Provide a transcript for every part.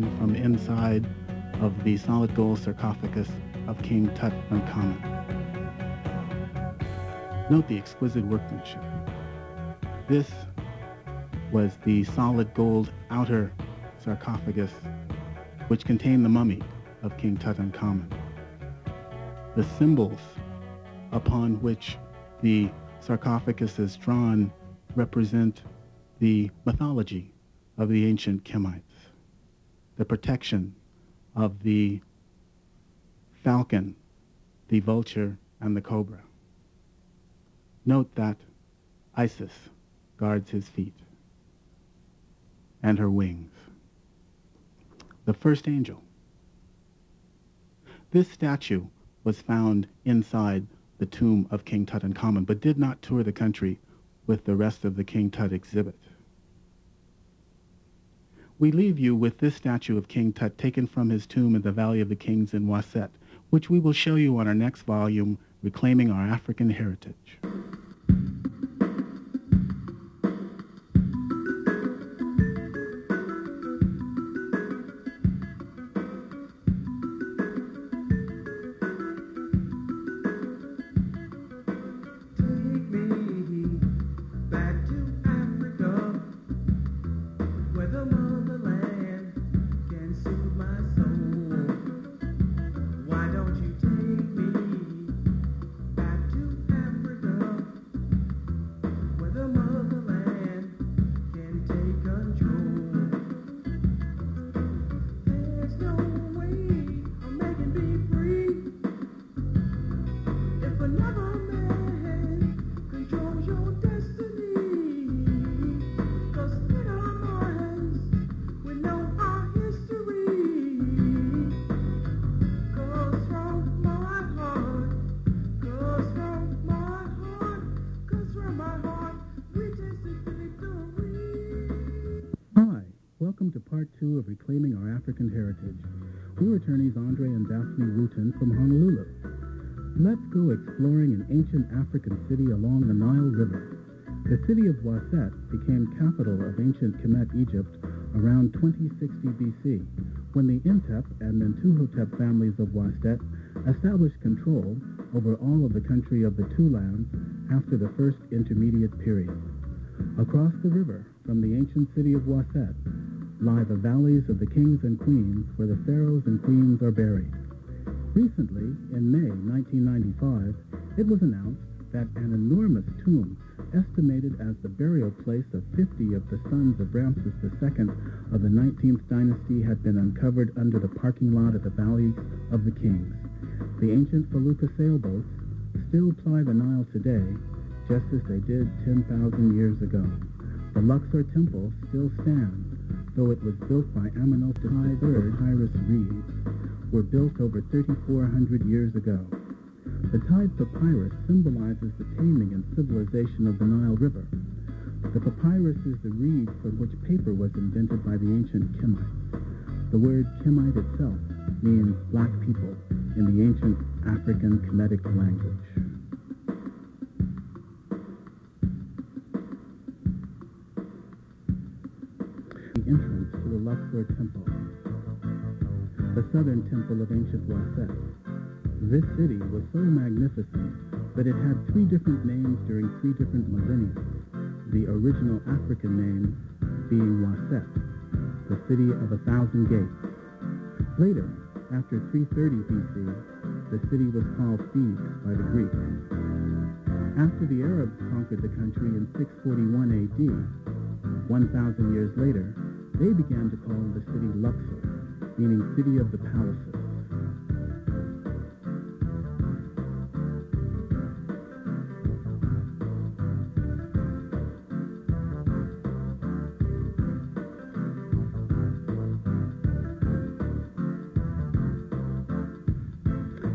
taken from inside of the solid gold sarcophagus of King Tut Uncommon. Note the exquisite workmanship. This was the solid gold outer sarcophagus which contained the mummy of King Tutankhamun. The symbols upon which the sarcophagus is drawn represent the mythology of the ancient Kemites, the protection of the falcon, the vulture, and the cobra. Note that Isis guards his feet and her wings. The first angel. This statue was found inside the tomb of King Tutankhamun, but did not tour the country with the rest of the King Tut exhibit. We leave you with this statue of King Tut taken from his tomb in the Valley of the Kings in Waset, which we will show you on our next volume, Reclaiming Our African Heritage. Welcome to part 2 of Reclaiming Our African Heritage. We're attorneys Andre and Daphne Wooten from Honolulu. Let's go exploring an ancient African city along the Nile River. The city of Waset became capital of ancient KMT-Egypt around 2060 BC, when the Intep and Mentuhotep families of Waset established control over all of the country of the Two Lands after the First Intermediate Period. Across the river from the ancient city of Waset lie the valleys of the kings and queens where the pharaohs and queens are buried. Recently, in May 1995, it was announced that an enormous tomb, estimated as the burial place of 50 of the sons of Ramses II of the 19th dynasty, had been uncovered under the parking lot of the Valley of the Kings. The ancient felucca sailboats still ply the Nile today, just as they did 10,000 years ago. The Luxor Temple still stands, though it was built by Amenrasta papyrus reeds, were built over 3,400 years ago. The tide papyrus symbolizes the taming and civilization of the Nile River. The papyrus is the reed from which paper was invented by the ancient Kemites. The word Kemite itself means black people in the ancient African Kemetic language. The entrance to the Luxor Temple, the southern temple of ancient Waset. This city was so magnificent that it had 3 different names during 3 different millennia, the original African name being Waset, the city of 1,000 gates. Later, after 330 BC, the city was called Thebes by the Greeks. After the Arabs conquered the country in 641 AD, 1,000 years later, they began to call the city Luxor, meaning City of the Palaces.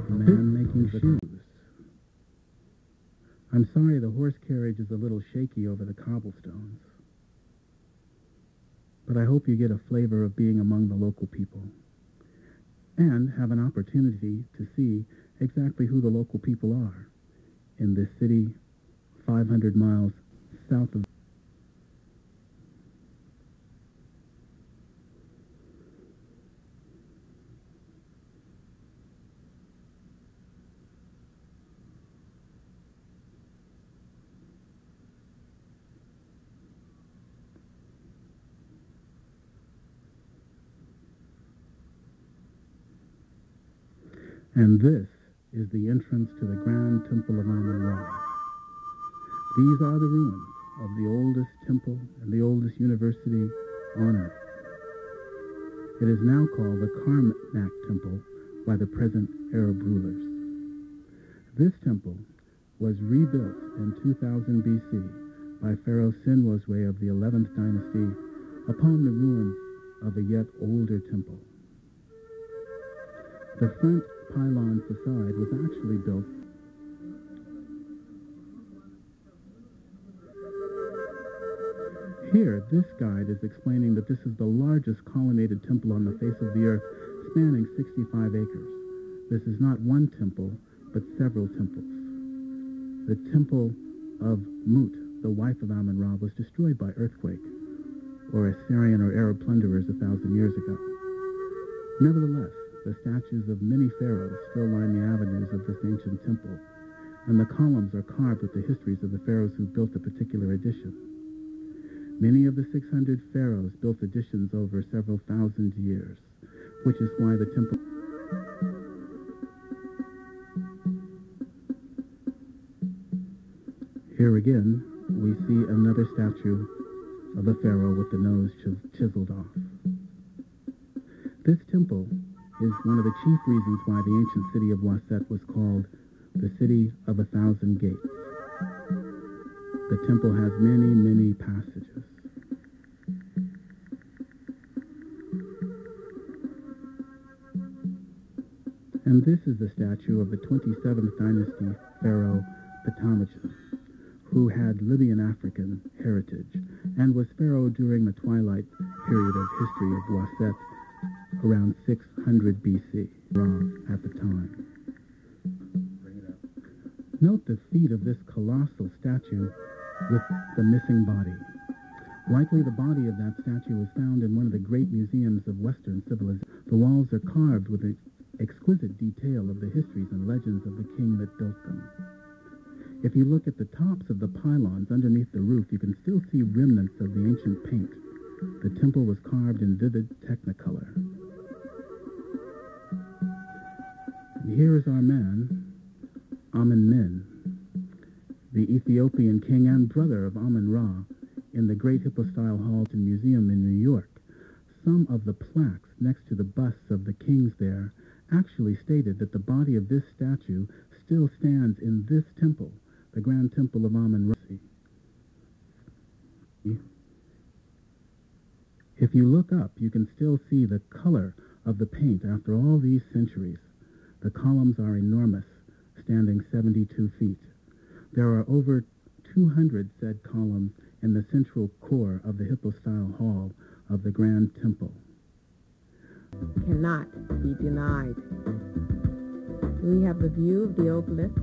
Man making shoes. I'm sorry the horse carriage is a little shaky over the cobblestones, but I hope you get a flavor of being among the local people and have an opportunity to see exactly who the local people are in this city 500 miles south of And this is the entrance to the Grand Temple of Amen Ra. These are the ruins of the oldest temple and the oldest university on earth. It is now called the Karnak Temple by the present Arab rulers. This temple was rebuilt in 2000 BC by Pharaoh Senwoswe of the 11th dynasty upon the ruins of a yet older temple. The front pylon facade was actually built here. This guide is explaining that this is the largest colonnaded temple on the face of the earth, spanning 65 acres. This is not one temple, but several temples. The temple of Mut, the wife of Amen Ra, was destroyed by earthquake, or Assyrian or Arab plunderers 1,000 years ago. Nevertheless, the statues of many pharaohs still line the avenues of this ancient temple, and the columns are carved with the histories of the pharaohs who built a particular edition. Many of the 600 pharaohs built additions over several thousand years, which is why the temple... Here again, we see another statue of a pharaoh with the nose chiseled off. This temple is one of the chief reasons why the ancient city of Waset was called the City of 1,000 Gates. The temple has many, many passages. And this is the statue of the 27th dynasty pharaoh Ptahmechus, who had Libyan African heritage and was pharaoh during the twilight period of history of Waset around 600 BC, at the time. Note the feet of this colossal statue with the missing body. Likely the body of that statue was found in one of the great museums of Western civilization. The walls are carved with exquisite detail of the histories and legends of the king that built them. If you look at the tops of the pylons underneath the roof, you can still see remnants of the ancient paint. The temple was carved in vivid technicolor. And here is our man, Amen, the Ethiopian king and brother of Amen Ra, in the Great Hippostyle Hall and Museum in New York. Some of the plaques next to the busts of the kings there actually stated that the body of this statue still stands in this temple, the Grand Temple of Amen Ra. If you look up, you can still see the color of the paint after all these centuries. The columns are enormous, standing 72 feet. There are over 200 said columns in the central core of the Hippostyle Hall of the Grand Temple. Cannot be denied. We have the view of the obelisk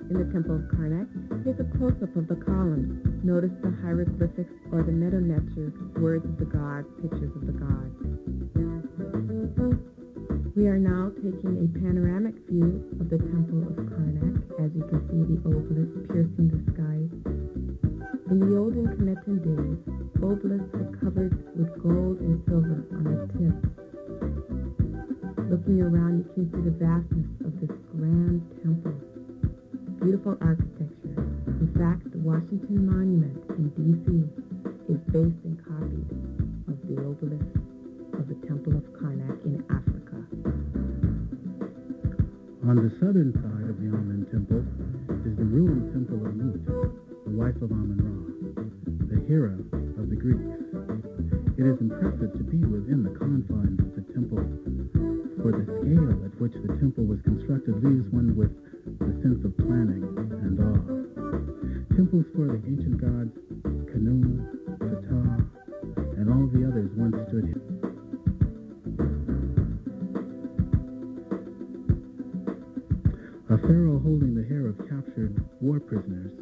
in the Temple of Karnak. Here's a close-up of the columns. Notice the hieroglyphics or the meta-netures, words of the gods, pictures of the gods. We are now taking a panoramic view of the Temple of Karnak. As you can see, the obelisk piercing the sky. In the olden Kemetan days, obelisks were covered with gold and silver on the tips. Looking around, you can see the vastness of this grand temple. Beautiful architecture. In fact, the Washington Monument in D.C. is based and copied of the obelisk of the Temple of Karnak in Africa. On the southern side of the Amen Temple is the ruined temple of Mut, the wife of Amen Ra, the hero of the Greeks. It is impressive to be within the confines of the temple, for the scale at which the temple was constructed leaves one with the sense of planning and awe. Temples for the ancient gods Khnum, Ptah, and all the others once stood here. A pharaoh holding the hair of captured war prisoners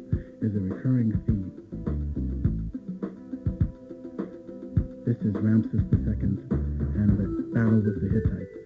is a recurring theme. This is Ramses II and the battle with the Hittites.